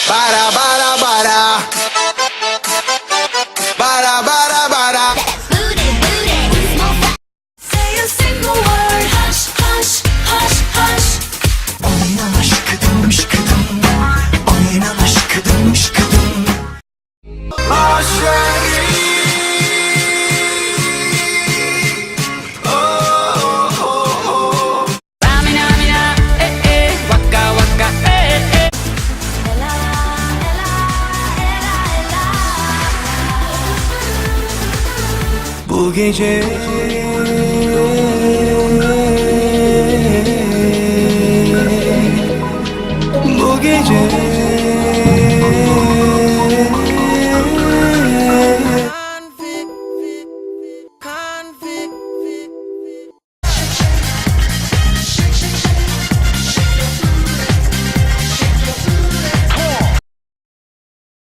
Bara bara bara. Bara bara bara. Booty, booty, small fat. Say a single word, hush, hush, hush, hush. Oynama şıkıdım şıkıdım. Oynama şıkıdım şıkıdım. Aşeri. Amina, amina, waka, waka, Ella, ella, ella, ella. Bu gece bu gece